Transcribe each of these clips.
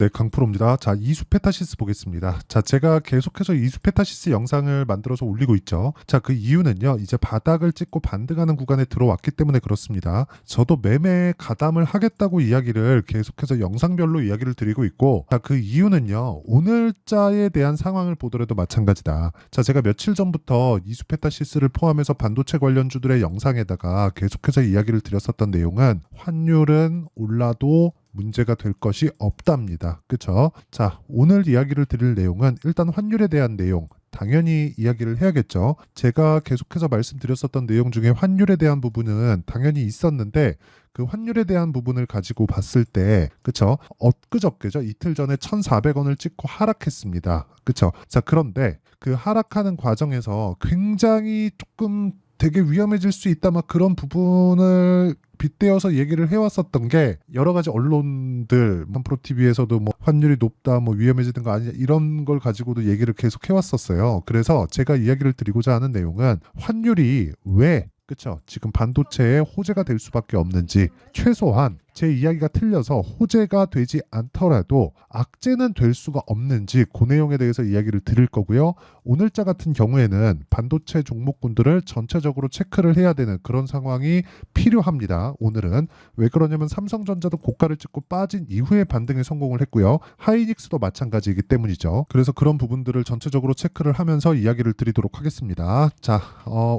네, 강프로입니다. 자, 이수페타시스 보겠습니다. 자, 제가 계속해서 이수페타시스 영상을 만들어서 올리고 있죠. 자, 그 이유는요, 이제 바닥을 찍고 반등하는 구간에 들어왔기 때문에 그렇습니다. 저도 매매 가담을 하겠다고 이야기를 계속해서 영상별로 이야기를 드리고 있고, 자, 그 이유는요, 오늘자에 대한 상황을 보더라도 마찬가지다. 자, 제가 며칠 전부터 이수페타시스를 포함해서 반도체 관련주들의 영상에다가 계속해서 이야기를 드렸었던 내용은 환율은 올라도 문제가 될 것이 없답니다. 그쵸? 자, 오늘 이야기를 드릴 내용은 일단 환율에 대한 내용, 당연히 이야기를 해야겠죠. 제가 계속해서 말씀드렸었던 내용 중에 환율에 대한 부분은 당연히 있었는데 그 환율에 대한 부분을 가지고 봤을 때, 그쵸? 엊그저께죠. 이틀 전에 1,400원을 찍고 하락했습니다. 그쵸? 자, 그런데 그 하락하는 과정에서 굉장히 조금 되게 위험해질 수 있다, 막 그런 부분을 빗대어서 얘기를 해왔었던 게 여러 가지 언론들, 프로TV에서도 뭐 환율이 높다, 뭐 위험해지는 거 아니냐, 이런 걸 가지고도 얘기를 계속 해왔었어요. 그래서 제가 이야기를 드리고자 하는 내용은 환율이 왜, 그쵸, 지금 반도체에 호재가 될 수밖에 없는지, 최소한 제 이야기가 틀려서 호재가 되지 않더라도 악재는 될 수가 없는지 그 내용에 대해서 이야기를 드릴 거고요. 오늘자 같은 경우에는 반도체 종목군들을 전체적으로 체크를 해야 되는 그런 상황이 필요합니다. 오늘은 왜 그러냐면 삼성전자도 고가를 찍고 빠진 이후에 반등에 성공을 했고요. 하이닉스도 마찬가지이기 때문이죠. 그래서 그런 부분들을 전체적으로 체크를 하면서 이야기를 드리도록 하겠습니다. 자,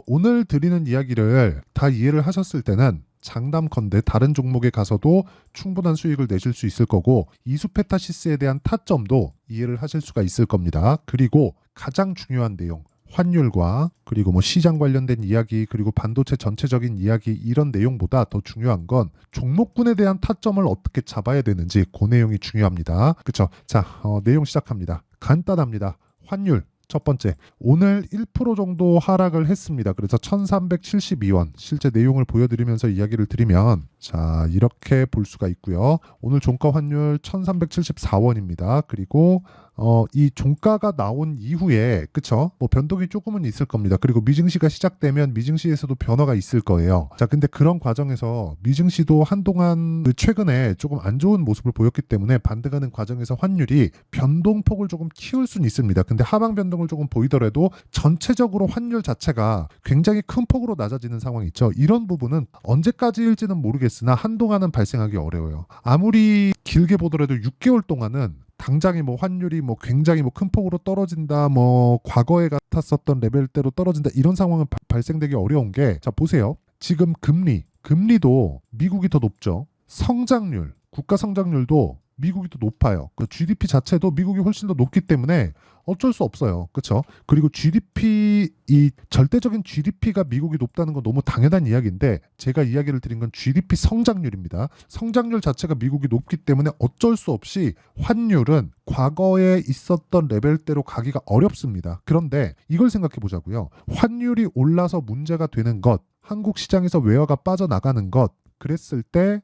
오늘 드리는 이야기를 다 이해를 하셨을 때는 장담컨대 다른 종목에 가서도 충분한 수익을 내실 수 있을 거고, 이수페타시스에 대한 타점도 이해를 하실 수가 있을 겁니다. 그리고 가장 중요한 내용, 환율과 그리고 뭐 시장 관련된 이야기, 그리고 반도체 전체적인 이야기, 이런 내용보다 더 중요한 건 종목군에 대한 타점을 어떻게 잡아야 되는지, 그 내용이 중요합니다. 그쵸? 자, 내용 시작합니다. 간단합니다. 환율 첫 번째, 오늘 1% 정도 하락을 했습니다. 그래서 1372원, 실제 내용을 보여드리면서 이야기를 드리면, 자, 이렇게 볼 수가 있고요. 오늘 종가 환율 1374원입니다. 그리고 이 종가가 나온 이후에, 그쵸? 뭐 변동이 조금은 있을 겁니다. 그리고 미증시가 시작되면 미증시에서도 변화가 있을 거예요. 자, 근데 그런 과정에서 미증시도 한동안 최근에 조금 안 좋은 모습을 보였기 때문에 반등하는 과정에서 환율이 변동폭을 조금 키울 수는 있습니다. 근데 하방 변동을 조금 보이더라도 전체적으로 환율 자체가 굉장히 큰 폭으로 낮아지는 상황이 있죠. 이런 부분은 언제까지일지는 모르겠으나 한동안은 발생하기 어려워요. 아무리 길게 보더라도 6개월 동안은 당장에 뭐 환율이 뭐 굉장히 뭐 큰 폭으로 떨어진다, 뭐 과거에 같았었던 레벨대로 떨어진다, 이런 상황은 발생되기 어려운 게, 자, 보세요. 지금 금리도 미국이 더 높죠. 성장률, 국가 성장률도 미국이 더 높아요. 그 GDP 자체도 미국이 훨씬 더 높기 때문에 어쩔 수 없어요. 그렇죠? 그리고 이 절대적인 GDP가 미국이 높다는 건 너무 당연한 이야기인데, 제가 이야기를 드린 건 GDP 성장률입니다. 성장률 자체가 미국이 높기 때문에 어쩔 수 없이 환율은 과거에 있었던 레벨대로 가기가 어렵습니다. 그런데 이걸 생각해 보자고요. 환율이 올라서 문제가 되는 것, 한국 시장에서 외화가 빠져나가는 것, 그랬을 때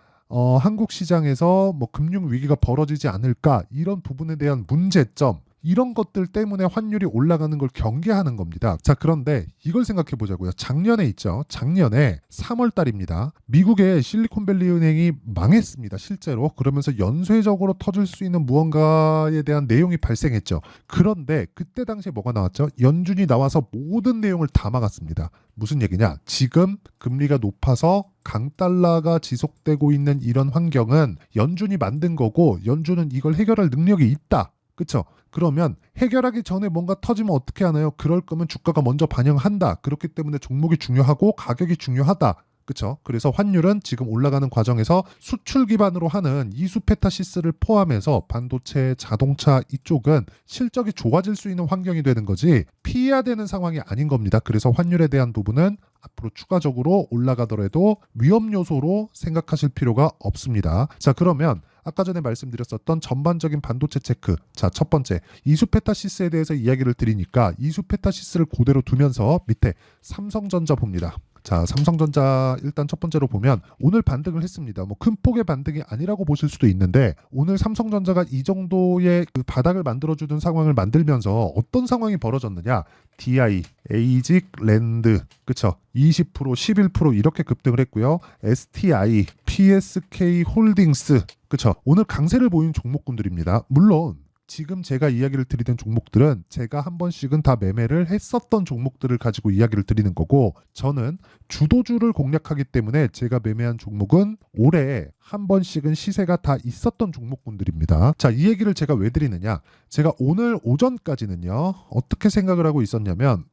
한국 시장에서 뭐 금융 위기가 벌어지지 않을까, 이런 부분에 대한 문제점, 이런 것들 때문에 환율이 올라가는 걸 경계하는 겁니다. 자, 그런데 이걸 생각해 보자고요. 작년에 있죠. 작년에 3월 달입니다. 미국의 실리콘밸리 은행이 망했습니다. 실제로. 그러면서 연쇄적으로 터질 수 있는 무언가에 대한 내용이 발생했죠. 그런데 그때 당시에 뭐가 나왔죠? 연준이 나와서 모든 내용을 다 막았습니다. 무슨 얘기냐? 지금 금리가 높아서 강달러가 지속되고 있는 이런 환경은 연준이 만든 거고, 연준은 이걸 해결할 능력이 있다. 그쵸? 그러면 해결하기 전에 뭔가 터지면 어떻게 하나요? 그럴 거면 주가가 먼저 반영한다. 그렇기 때문에 종목이 중요하고 가격이 중요하다. 그쵸? 그래서 환율은 지금 올라가는 과정에서 수출 기반으로 하는 이수페타시스를 포함해서 반도체, 자동차 이쪽은 실적이 좋아질 수 있는 환경이 되는 거지 피해야 되는 상황이 아닌 겁니다. 그래서 환율에 대한 부분은 앞으로 추가적으로 올라가더라도 위험 요소로 생각하실 필요가 없습니다. 자, 그러면 아까 전에 말씀드렸었던 전반적인 반도체 체크. 자, 첫 번째, 이수페타시스에 대해서 이야기를 드리니까 이수페타시스를 그대로 두면서 밑에 삼성전자 봅니다. 자, 삼성전자 일단 첫 번째로 보면 오늘 반등을 했습니다. 뭐 큰 폭의 반등이 아니라고 보실 수도 있는데 오늘 삼성전자가 이 정도의 그 바닥을 만들어주는 상황을 만들면서 어떤 상황이 벌어졌느냐? DI, 에이직, 랜드, 그쵸? 20%, 11% 이렇게 급등을 했고요. STI, PSK 홀딩스, 그쵸? 오늘 강세를 보인 종목군들입니다. 물론 지금 제가 이야기를 드리던 종목들은 제가 한 번씩은 다 매매를 했었던 종목들을 가지고 이야기를 드리는 거고, 저는 주도주를 공략하기 때문에 제가 매매한 종목은 올해 한 번씩은 시세가 다 있었던 종목군들입니다. 자, 이 얘기를 제가 왜 드리느냐? 제가 오늘 오전까지는요, 어떻게 생각을 하고 있었냐면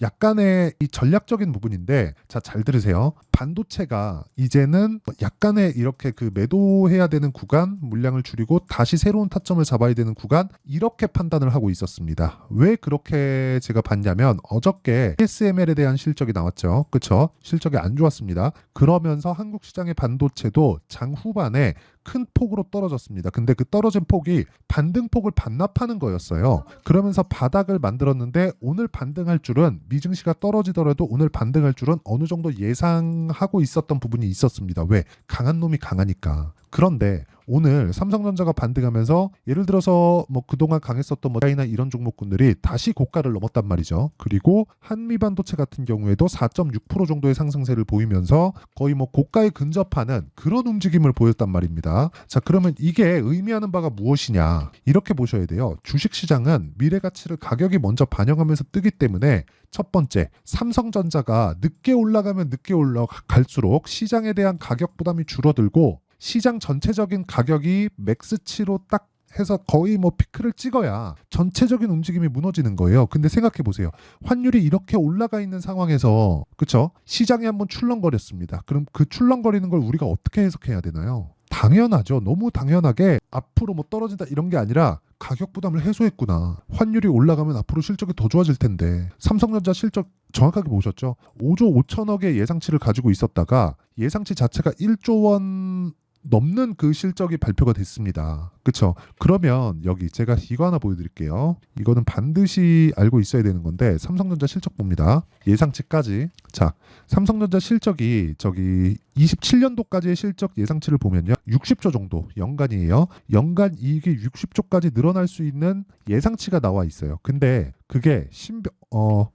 약간의 이 전략적인 부분인데, 자, 잘 들으세요. 반도체가 이제는 약간의 이렇게 그 매도해야 되는 구간, 물량을 줄이고 다시 새로운 타점을 잡아야 되는 구간, 이렇게 판단을 하고 있었습니다. 왜 그렇게 제가 봤냐면 어저께 ASML에 대한 실적이 나왔죠. 그쵸? 실적이 안 좋았습니다. 그러면서 한국 시장의 반도체도 장 후반에 큰 폭으로 떨어졌습니다. 근데 그 떨어진 폭이 반등폭을 반납하는 거였어요. 그러면서 바닥을 만들었는데 오늘 반등할 줄은, 미증시가 떨어지더라도 오늘 반등할 줄은 어느 정도 예상하고 있었던 부분이 있었습니다. 왜? 강한 놈이 강하니까. 그런데 오늘 삼성전자가 반등하면서 예를 들어서 뭐 그동안 강했었던 뭐 차이나 이런 종목군들이 다시 고가를 넘었단 말이죠. 그리고 한미반도체 같은 경우에도 4.6% 정도의 상승세를 보이면서 거의 뭐 고가에 근접하는 그런 움직임을 보였단 말입니다. 자, 그러면 이게 의미하는 바가 무엇이냐? 이렇게 보셔야 돼요. 주식시장은 미래 가치를 가격이 먼저 반영하면서 뜨기 때문에 첫 번째, 삼성전자가 늦게 올라가면 늦게 올라갈수록 시장에 대한 가격 부담이 줄어들고 시장 전체적인 가격이 맥스치로 딱 해서 거의 뭐 피크를 찍어야 전체적인 움직임이 무너지는 거예요. 근데 생각해 보세요. 환율이 이렇게 올라가 있는 상황에서, 그쵸? 시장이 한번 출렁거렸습니다. 그럼 그 출렁거리는 걸 우리가 어떻게 해석해야 되나요? 당연하죠. 너무 당연하게 앞으로 뭐 떨어진다 이런 게 아니라 가격 부담을 해소했구나. 환율이 올라가면 앞으로 실적이 더 좋아질 텐데. 삼성전자 실적 정확하게 보셨죠? 5조 5천억의 예상치를 가지고 있었다가 예상치 자체가 1조 원 넘는 그 실적이 발표가 됐습니다. 그쵸? 그러면 여기 제가 이거 하나 보여드릴게요. 이거는 반드시 알고 있어야 되는 건데, 삼성전자 실적 봅니다. 예상치까지. 자, 삼성전자 실적이 저기 27년도까지의 실적 예상치를 보면요, 60조 정도 연간이에요. 연간 이익이 60조까지 늘어날 수 있는 예상치가 나와 있어요. 근데 그게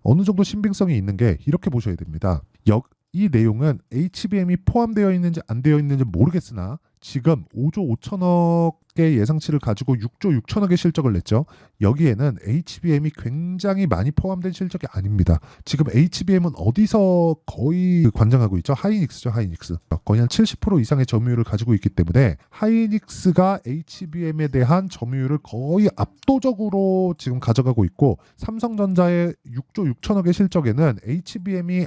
어느 정도 신빙성이 있는 게 이렇게 보셔야 됩니다. 이 내용은 HBM이 포함되어 있는지 안 되어 있는지 모르겠으나 지금 5조 5천억의 예상치를 가지고 6조 6천억의 실적을 냈죠. 여기에는 HBM이 굉장히 많이 포함된 실적이 아닙니다. 지금 HBM은 어디서 거의 관장하고 있죠? 하이닉스죠. 하이닉스. 거의 한 70% 이상의 점유율을 가지고 있기 때문에 하이닉스가 HBM에 대한 점유율을 거의 압도적으로 지금 가져가고 있고, 삼성전자의 6조 6천억의 실적에는 HBM이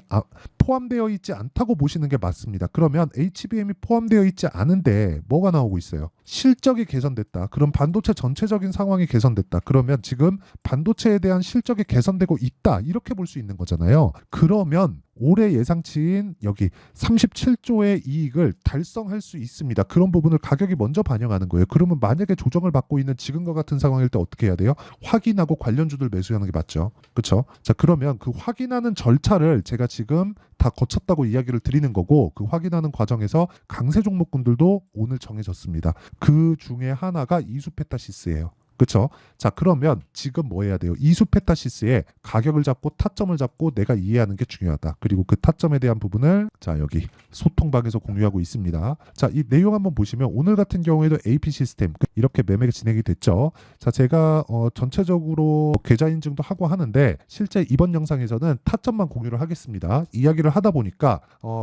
포함되어 있지 않다고 보시는 게 맞습니다. 그러면 HBM이 포함되어 있지 않은데 뭐가 나오고 있어요? 실적이 개선됐다. 그럼 반도체 전체적인 상황이 개선됐다. 그러면 지금 반도체에 대한 실적이 개선되고 있다. 이렇게 볼 수 있는 거잖아요. 그러면 올해 예상치인 여기 37조의 이익을 달성할 수 있습니다. 그런 부분을 가격이 먼저 반영하는 거예요. 그러면 만약에 조정을 받고 있는 지금과 같은 상황일 때 어떻게 해야 돼요? 확인하고 관련주들 매수하는 게 맞죠. 그렇죠? 자, 그러면 그 확인하는 절차를 제가 지금 다 거쳤다고 이야기를 드리는 거고, 그 확인하는 과정에서 강세 종목군들도 오늘 정해졌습니다. 그 중에 하나가 이수페타시스예요. 그렇죠? 자, 그러면 지금 뭐 해야 돼요? 이수페타시스의 가격을 잡고 타점을 잡고 내가 이해하는 게 중요하다. 그리고 그 타점에 대한 부분을 자, 여기 소통방에서 공유하고 있습니다. 자, 이 내용 한번 보시면 오늘 같은 경우에도 AP 시스템 이렇게 매매가 진행이 됐죠. 자, 제가 전체적으로 계좌 인증도 하고 하는데 실제 이번 영상에서는 타점만 공유를 하겠습니다. 이야기를 하다 보니까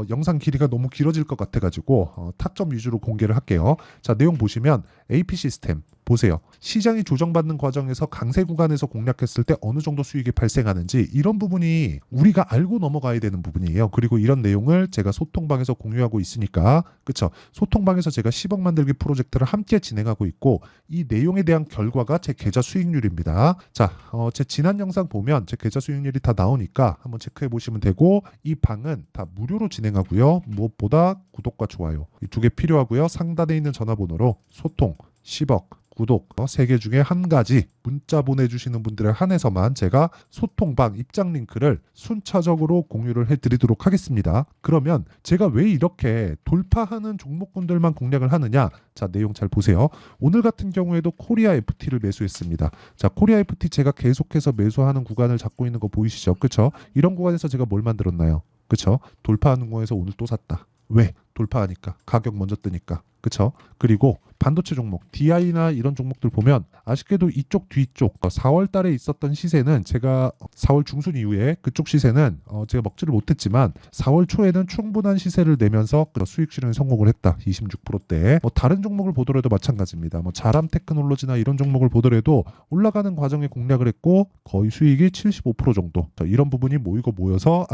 영상 길이가 너무 길어질 것 같아가지고 타점 위주로 공개를 할게요. 자, 내용 보시면 AP 시스템 보세요. 시장이 조정받는 과정에서 강세 구간에서 공략했을 때 어느 정도 수익이 발생하는지, 이런 부분이 우리가 알고 넘어가야 되는 부분이에요. 그리고 이런 내용을 제가 소통방에서 공유하고 있으니까, 그쵸? 소통방에서 제가 10억 만들기 프로젝트를 함께 진행하고 있고, 이 내용에 대한 결과가 제 계좌 수익률입니다. 자, 제 지난 영상 보면 제 계좌 수익률이 다 나오니까 한번 체크해 보시면 되고, 이 방은 다 무료로 진행하고요. 무엇보다 구독과 좋아요 이 두 개 필요하고요. 상단에 있는 전화번호로 소통 10억 구독 3개 중에 한 가지 문자 보내주시는 분들에 한해서만 제가 소통방 입장 링크를 순차적으로 공유를 해드리도록 하겠습니다. 그러면 제가 왜 이렇게 돌파하는 종목군들만 공략을 하느냐? 자, 내용 잘 보세요. 오늘 같은 경우에도 코리아 FT를 매수했습니다. 자, 코리아 FT 제가 계속해서 매수하는 구간을 잡고 있는 거 보이시죠? 그쵸? 이런 구간에서 제가 뭘 만들었나요? 그쵸? 돌파하는 거에서 오늘 또 샀다. 왜? 돌파하니까. 가격 먼저 뜨니까. 그쵸? 그리고 반도체 종목, DI나 이런 종목들 보면 아쉽게도 이쪽 뒤쪽 4월 달에 있었던 시세는 제가 4월 중순 이후에 그쪽 시세는 제가 먹지를 못했지만 4월 초에는 충분한 시세를 내면서 수익 실현에 성공을 했다. 26%대. 다른 종목을 보더라도 마찬가지입니다. 자람 테크놀로지나 이런 종목을 보더라도 올라가는 과정에 공략을 했고 거의 수익이 75% 정도. 이런 부분이 모이고 모여서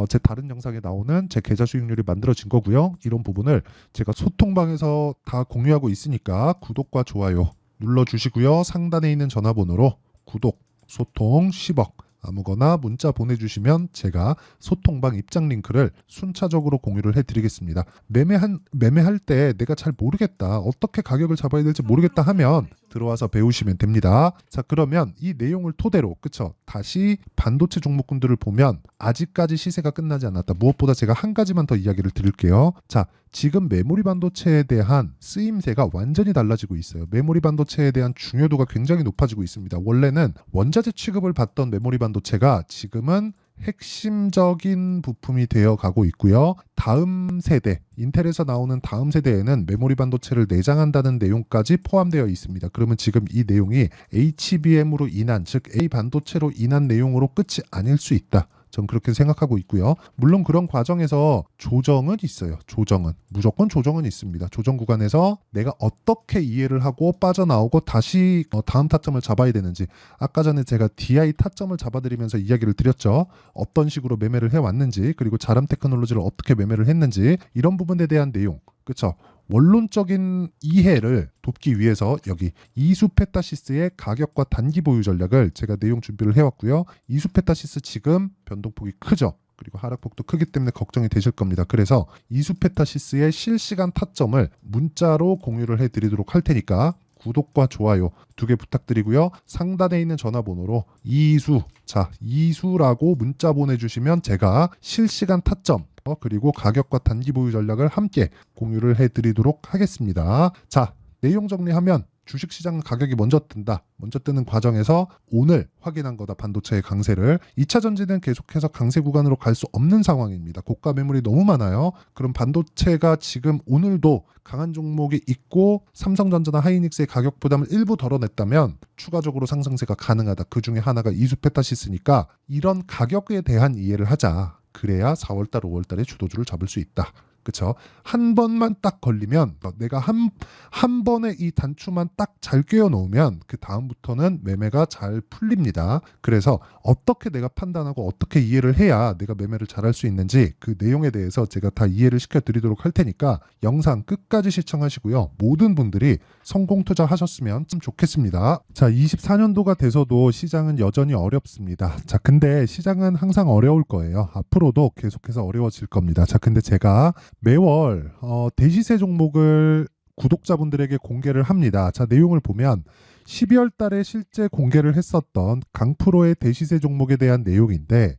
제 다른 영상에 나오는 제 계좌 수익률이 만들어진 거고요. 이런 부분을 제가 소통방에서 다 공유하고 있으니까 구독과 좋아요 눌러주시고요. 상단에 있는 전화번호로 구독, 소통 10억 아무거나 문자 보내주시면 제가 소통방 입장 링크를 순차적으로 공유를 해드리겠습니다. 매매할 때 내가 잘 모르겠다, 어떻게 가격을 잡아야 될지 모르겠다 하면 들어와서 배우시면 됩니다. 자, 그러면 이 내용을 토대로 그쵸? 다시 반도체 종목군들을 보면 아직까지 시세가 끝나지 않았다. 무엇보다 제가 한 가지만 더 이야기를 드릴게요. 자, 지금 메모리 반도체에 대한 쓰임새가 완전히 달라지고 있어요. 메모리 반도체에 대한 중요도가 굉장히 높아지고 있습니다. 원래는 원자재 취급을 받던 메모리 반도체가 지금은 핵심적인 부품이 되어 가고 있고요. 다음 세대, 인텔에서 나오는 다음 세대에는 메모리 반도체를 내장한다는 내용까지 포함되어 있습니다. 그러면 지금 이 내용이 HBM으로 인한, 즉 A 반도체로 인한 내용으로 끝이 아닐 수 있다. 전 그렇게 생각하고 있고요. 물론 그런 과정에서 조정은 있어요. 조정은. 무조건 조정은 있습니다. 조정 구간에서 내가 어떻게 이해를 하고 빠져나오고 다시 다음 타점을 잡아야 되는지, 아까 전에 제가 DI 타점을 잡아드리면서 이야기를 드렸죠. 어떤 식으로 매매를 해왔는지, 그리고 자람 테크놀로지를 어떻게 매매를 했는지, 이런 부분에 대한 내용, 그렇죠? 원론적인 이해를 돕기 위해서 여기 이수페타시스의 가격과 단기 보유 전략을 제가 내용 준비를 해왔고요. 이수페타시스 지금 변동폭이 크죠. 그리고 하락폭도 크기 때문에 걱정이 되실 겁니다. 그래서 이수페타시스의 실시간 타점을 문자로 공유를 해드리도록 할 테니까 구독과 좋아요 2개 부탁드리고요. 상단에 있는 전화번호로 이수, 자, 이수라고 문자 보내주시면 제가 실시간 타점 그리고 가격과 단기 보유 전략을 함께 공유를 해드리도록 하겠습니다. 자, 내용 정리하면 주식시장 가격이 먼저 뜬다. 먼저 뜨는 과정에서 오늘 확인한 거다. 반도체의 강세를. 2차 전지는 계속해서 강세 구간으로 갈 수 없는 상황입니다. 고가 매물이 너무 많아요. 그럼 반도체가 지금 오늘도 강한 종목이 있고 삼성전자나 하이닉스의 가격 부담을 일부 덜어냈다면 추가적으로 상승세가 가능하다. 그 중에 하나가 이수페타시스니까 이런 가격에 대한 이해를 하자. 그래야 4월달, 5월달에 주도주를 잡을 수 있다. 그쵸? 한 번만 딱 걸리면 내가 한 번에 이 단추만 딱 잘 꿰어 놓으면 그 다음부터는 매매가 잘 풀립니다. 그래서 어떻게 내가 판단하고 어떻게 이해를 해야 내가 매매를 잘할 수 있는지 그 내용에 대해서 제가 다 이해를 시켜드리도록 할 테니까 영상 끝까지 시청하시고요. 모든 분들이 성공 투자하셨으면 참 좋겠습니다. 자, 24년도가 돼서도 시장은 여전히 어렵습니다. 자, 근데 시장은 항상 어려울 거예요. 앞으로도 계속해서 어려워질 겁니다. 자, 근데 제가 매월 대시세 종목을 구독자분들에게 공개를 합니다. 자, 내용을 보면 12월 달에 실제 공개를 했었던 강프로의 대시세 종목에 대한 내용인데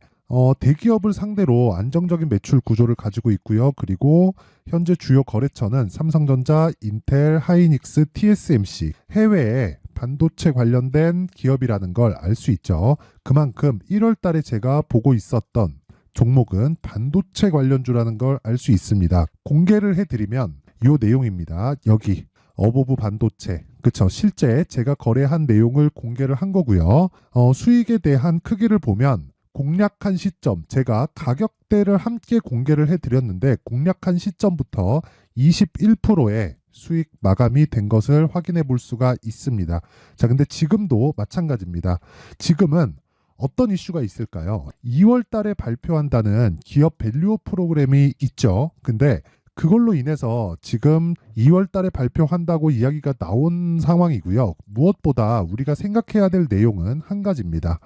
대기업을 상대로 안정적인 매출 구조를 가지고 있고요. 그리고 현재 주요 거래처는 삼성전자, 인텔, 하이닉스, TSMC, 해외에 반도체 관련된 기업이라는 걸 알 수 있죠. 그만큼 1월 달에 제가 보고 있었던 종목은 반도체 관련주라는 걸 알 수 있습니다. 공개를 해드리면 이 내용입니다. 여기 어보브 반도체, 그쵸? 실제 제가 거래한 내용을 공개를 한 거고요. 수익에 대한 크기를 보면 공략한 시점, 제가 가격대를 함께 공개를 해드렸는데 공략한 시점부터 21%의 수익 마감이 된 것을 확인해 볼 수가 있습니다. 자, 근데 지금도 마찬가지입니다. 지금은 어떤 이슈가 있을까요? 2월 달에 발표한다는 기업 밸류업 프로그램이 있죠. 근데 그걸로 인해서 지금 2월 달에 발표한다고 이야기가 나온 상황이고요. 무엇보다 우리가 생각해야 될 내용은 한 가지입니다.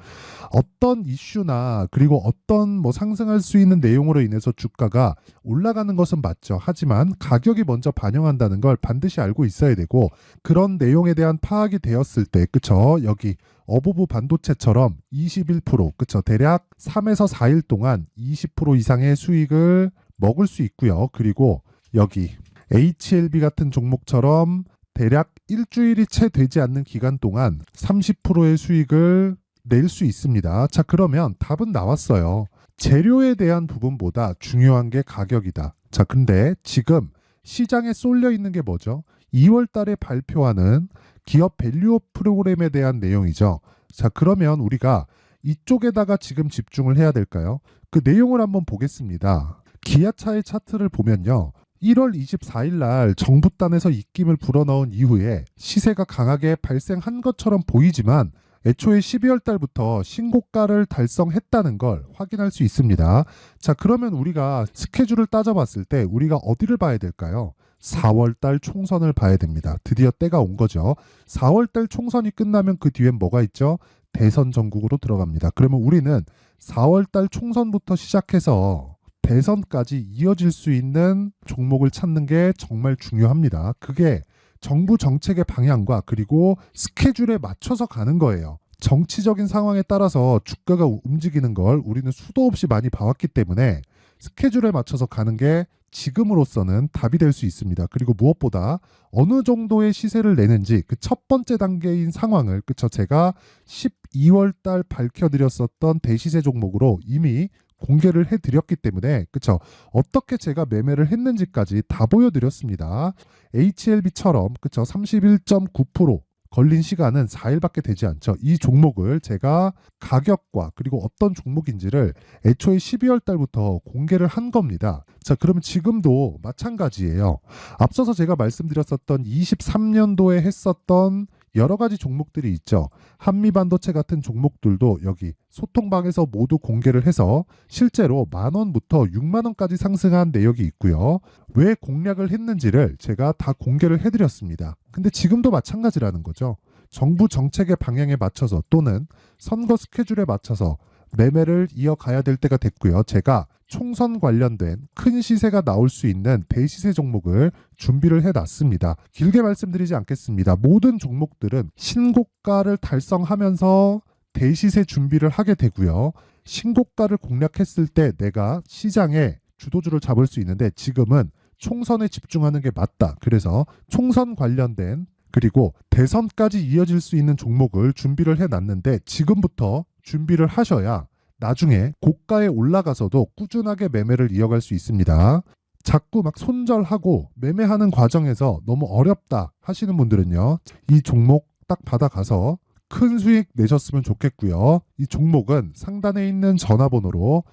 어떤 이슈나 그리고 어떤 뭐 상승할 수 있는 내용으로 인해서 주가가 올라가는 것은 맞죠. 하지만 가격이 먼저 반영한다는 걸 반드시 알고 있어야 되고, 그런 내용에 대한 파악이 되었을 때, 그쵸? 여기 어부부 반도체처럼 21%, 그쵸? 대략 3에서 4일 동안 20% 이상의 수익을 먹을 수 있고요. 그리고 여기 HLB 같은 종목처럼 대략 일주일이 채 되지 않는 기간 동안 30%의 수익을 낼 수 있습니다. 자, 그러면 답은 나왔어요. 재료에 대한 부분보다 중요한 게 가격이다. 자, 근데 지금 시장에 쏠려 있는 게 뭐죠? 2월 달에 발표하는 기업 밸류업 프로그램에 대한 내용이죠. 자, 그러면 우리가 이쪽에다가 지금 집중을 해야 될까요? 그 내용을 한번 보겠습니다. 기아차의 차트를 보면요. 1월 24일 날 정부단에서 입김을 불어넣은 이후에 시세가 강하게 발생한 것처럼 보이지만 애초에 12월 달부터 신고가를 달성했다는 걸 확인할 수 있습니다. 자, 그러면 우리가 스케줄을 따져봤을 때 우리가 어디를 봐야 될까요? 4월 달 총선을 봐야 됩니다. 드디어 때가 온 거죠. 4월 달 총선이 끝나면 그 뒤엔 뭐가 있죠? 대선 전국으로 들어갑니다. 그러면 우리는 4월 달 총선부터 시작해서 대선까지 이어질 수 있는 종목을 찾는 게 정말 중요합니다. 그게 정부 정책의 방향과 그리고 스케줄에 맞춰서 가는 거예요. 정치적인 상황에 따라서 주가가 움직이는 걸 우리는 수도 없이 많이 봐왔기 때문에 스케줄에 맞춰서 가는 게 지금으로서는 답이 될 수 있습니다. 그리고 무엇보다 어느 정도의 시세를 내는지 그 첫 번째 단계인 상황을, 그쵸, 제가 12월 달 밝혀드렸었던 대시세 종목으로 이미 공개를 해드렸기 때문에, 그쵸, 어떻게 제가 매매를 했는지까지 다 보여드렸습니다. HLB처럼, 그쵸, 31.9% 걸린 시간은 4일밖에 되지 않죠. 이 종목을 제가 가격과 그리고 어떤 종목인지를 애초에 12월 달부터 공개를 한 겁니다. 자, 그러면 지금도 마찬가지예요. 앞서서 제가 말씀드렸었던 23년도에 했었던 여러 가지 종목들이 있죠. 한미반도체 같은 종목들도 여기 소통방에서 모두 공개를 해서 실제로 10,000원부터 60,000원까지 상승한 내역이 있고요. 왜 공략을 했는지를 제가 다 공개를 해드렸습니다. 근데 지금도 마찬가지라는 거죠. 정부 정책의 방향에 맞춰서 또는 선거 스케줄에 맞춰서 매매를 이어가야 될 때가 됐고요. 제가 총선 관련된 큰 시세가 나올 수 있는 대시세 종목을 준비를 해놨습니다. 길게 말씀드리지 않겠습니다. 모든 종목들은 신고가를 달성하면서 대시세 준비를 하게 되고요. 신고가를 공략했을 때 내가 시장에 주도주를 잡을 수 있는데 지금은 총선에 집중하는 게 맞다. 그래서 총선 관련된 그리고 대선까지 이어질 수 있는 종목을 준비를 해놨는데 지금부터 준비를 하셔야 나중에 고가에 올라가서도 꾸준하게 매매를 이어갈 수 있습니다. 자꾸 막 손절하고 매매하는 과정에서 너무 어렵다 하시는 분들은요. 이 종목 딱 받아가서 큰 수익 내셨으면 좋겠고요. 이 종목은 상단에 있는 전화번호로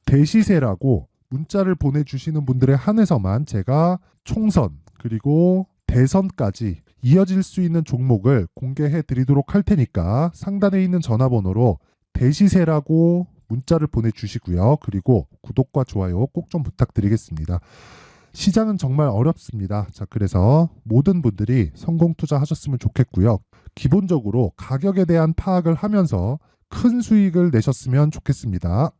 대시세라고 문자를 보내주시는 분들에 한해서만 제가 총선 그리고 대선까지 이어질 수 있는 종목을 공개해 드리도록 할 테니까 상단에 있는 전화번호로 대시세라고 문자를 보내주시고요. 그리고 구독과 좋아요 꼭 좀 부탁드리겠습니다. 시장은 정말 어렵습니다. 자, 그래서 모든 분들이 성공 투자하셨으면 좋겠고요. 기본적으로 가격에 대한 파악을 하면서 큰 수익을 내셨으면 좋겠습니다.